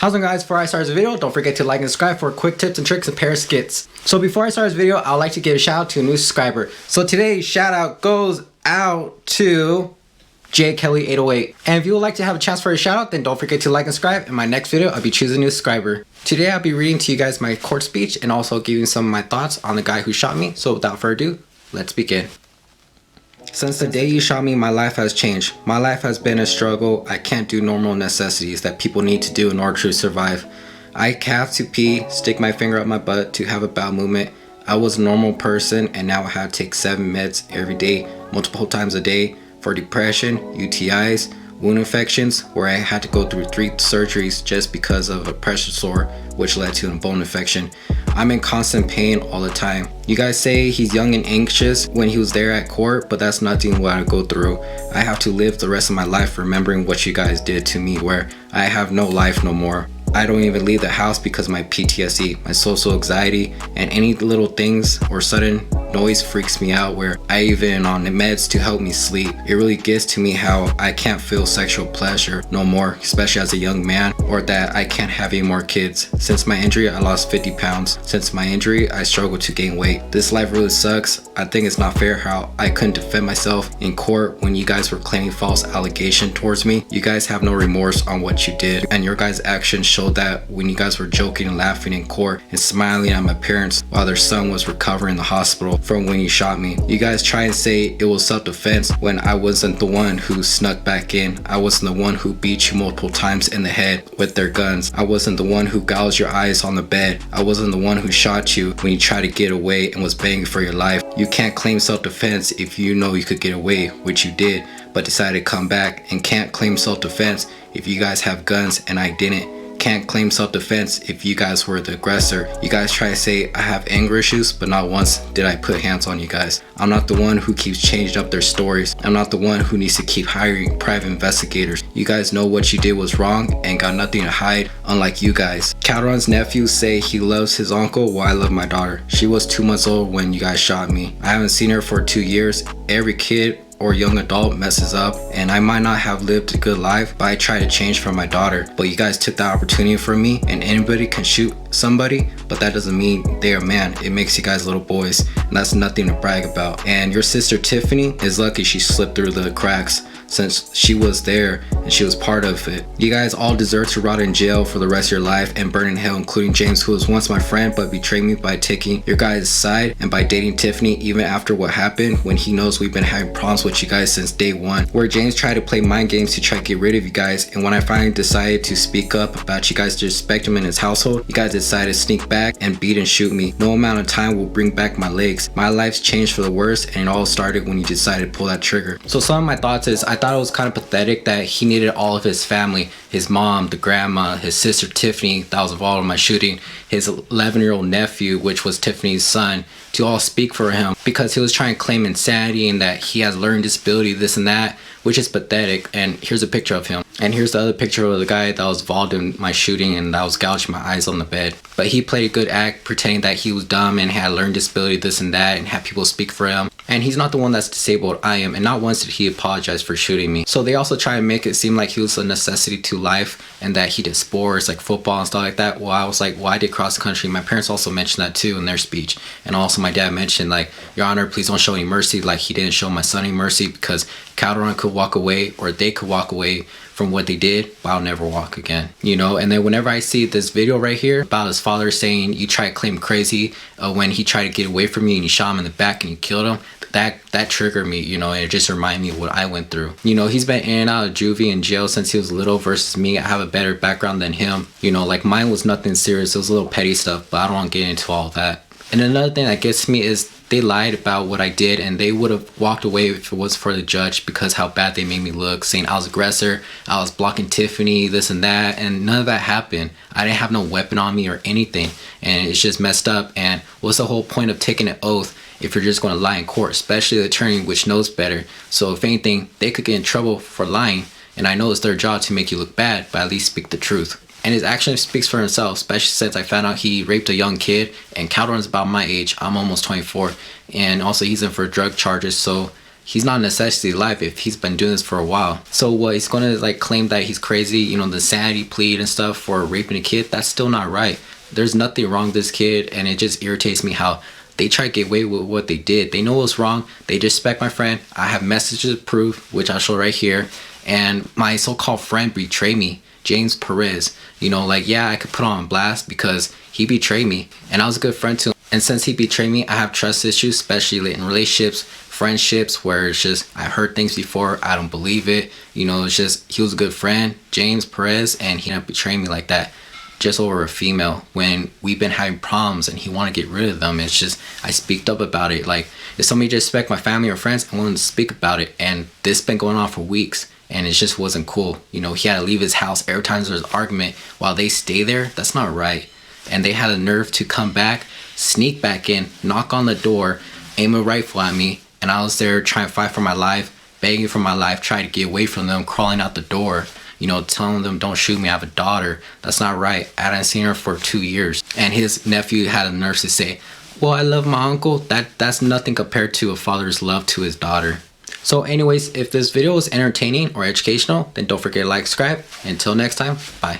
How's it going, guys? Before I start this video, don't forget to like and subscribe for quick tips and tricks and pair of skits. So before I start this video, I'd like to give a shout out to a new subscriber. So today's shout out goes out to J Kelly 808. And if you would like to have a chance for a shout out, then don't forget to like and subscribe. In my next video, I'll be choosing a new subscriber. Today I'll be reading to you guys my court speech and also giving some of my thoughts on the guy who shot me. So without further ado, let's begin. Since the day you shot me, my life has changed. My life has been a struggle. I can't do normal necessities that people need to do in order to survive. I have to pee, stick my finger up my butt to have a bowel movement. I was a normal person and now I have to take 7 meds every day, multiple times a day for depression, UTIs, wound infections, where I had to go through 3 surgeries just because of a pressure sore, which led to a bone infection. I'm in constant pain all the time. You guys say he's young and anxious when he was there at court, but that's nothing what I go through. I have to live the rest of my life remembering what you guys did to me, where I have no life no more. I don't even leave the house because of my PTSD, my social anxiety, and any little things or sudden noise freaks me out, where I even on the meds to help me sleep. It really gets to me how I can't feel sexual pleasure no more, especially as a young man, or that I can't have any more kids. Since my injury, I lost 50 pounds. Since my injury, I struggle to gain weight. This life really sucks. I think it's not fair how I couldn't defend myself in court when you guys were claiming false allegation towards me. You guys have no remorse on what you did, and your guys' actions showed that when you guys were joking and laughing in court and smiling at my parents while their son was recovering in the hospital from when you shot me. You guys try and say it was self-defense when I wasn't the one who snuck back in. I wasn't the one who beat you multiple times in the head with their guns. I wasn't the one who gouged your eyes on the bed. I wasn't the one who shot you when you tried to get away and was begging for your life. You can't claim self-defense if you know you could get away, which you did, but decided to come back, and can't claim self-defense if you guys have guns and I didn't. Can't claim self-defense if you guys were the aggressor. You guys try to say I have anger issues, but not once did I put hands on you guys. I'm not the one who keeps changing up their stories. I'm not the one who needs to keep hiring private investigators. You guys know what you did was wrong and got nothing to hide, unlike you guys. Calderon's nephews say he loves his uncle while I love my daughter. She was 2 months old when you guys shot me. I haven't seen her for 2 years. Every kid or young adult messes up, and I might not have lived a good life, but I try to change for my daughter. But you guys took that opportunity from me, and anybody can shoot somebody, but that doesn't mean they're a man. It makes you guys little boys, and that's nothing to brag about. And your sister Tiffany is lucky she slipped through the cracks, since she was there and she was part of it. You guys all deserve to rot in jail for the rest of your life and burn in hell, including James, who was once my friend but betrayed me by taking your guys' side and by dating Tiffany even after what happened, when he knows we've been having problems with you guys since day one, where James tried to play mind games to try to get rid of you guys. And when I finally decided to speak up about you guys disrespect him in his household, you guys decided to sneak back and beat and shoot me. No amount of time will bring back my legs. My life's changed for the worse, and it all started when you decided to pull that trigger. So some of my thoughts is, I thought it was kind of pathetic that he needed all of his family, his mom, the grandma, his sister Tiffany that was involved in my shooting, his 11-year-old nephew, which was Tiffany's son, to all speak for him, because he was trying to claim insanity and that he has learning disability, this and that, which is pathetic. And here's a picture of him, and here's the other picture of the guy that was involved in my shooting and that was gouging my eyes on the bed. But he played a good act pretending that he was dumb and had learning disability, this and that, and had people speak for him. And he's not the one that's disabled, I am, and not once did he apologize for shooting me. So they also try to make it seem like he was a necessity to life and that he did sports like football and stuff like that. Well, I was like, well, I did cross country. My parents also mentioned that too in their speech. And also my dad mentioned, like, Your Honor, please don't show any mercy. Like, he didn't show my son any mercy because Calderon could walk away, or they could walk away from what they did, but I'll never walk again, you know. And then whenever I see this video right here about his father saying you try to claim crazy when he tried to get away from you and you shot him in the back and you killed him, that triggered me, you know, and it just reminded me of what I went through. You know, he's been in and out of juvie and jail since he was little, versus me. I have a better background than him. You know, like, mine was nothing serious. It was a little petty stuff, but I don't want to get into all that. And another thing that gets me is they lied about what I did, and they would have walked away if it was for the judge because how bad they made me look, saying I was aggressor, I was blocking Tiffany, this and that, and none of that happened. I didn't have no weapon on me or anything, and it's just messed up. And what's the whole point of taking an oath if you're just going to lie in court, especially the attorney, which knows better? So if anything, they could get in trouble for lying, and I know it's their job to make you look bad, but at least speak the truth. And his action speaks for himself, especially since I found out he raped a young kid, and Calderon's about my age. I'm almost 24, and also he's in for drug charges. So he's not a necessity of life if he's been doing this for a while. So what, he's gonna like claim that he's crazy, you know, the insanity plea and stuff for raping a kid? That's still not right. There's nothing wrong with this kid, and it just irritates me how they try to get away with what they did. They know what's wrong. They disrespect my friend. I have messages of proof, which I'll show right here. And my so-called friend betrayed me, James Perez. You know, like, yeah, I could put on blast because he betrayed me, and I was a good friend to him. And since he betrayed me, I have trust issues, especially in relationships, friendships, where it's just, I've heard things before, I don't believe it. You know, it's just, he was a good friend, James Perez, and he didn't betray me like that just over a female when we've been having problems and he wanted to get rid of them. It's just, I speaked up about it. Like, if somebody disrespect my family or friends, I wanted to speak about it, and this been going on for weeks, and it just wasn't cool. You know, he had to leave his house every time there's an argument while they stay there. That's not right. And they had the nerve to come back, sneak back in, knock on the door, aim a rifle at me, and I was there trying to fight for my life, begging for my life, trying to get away from them, crawling out the door, you know, telling them, don't shoot me, I have a daughter. That's not right. I hadn't seen her for 2 years. And his nephew had a nerve to say, well, I love my uncle. That's nothing compared to a father's love to his daughter. So anyways, if this video was entertaining or educational, then don't forget to like, subscribe. Until next time, bye.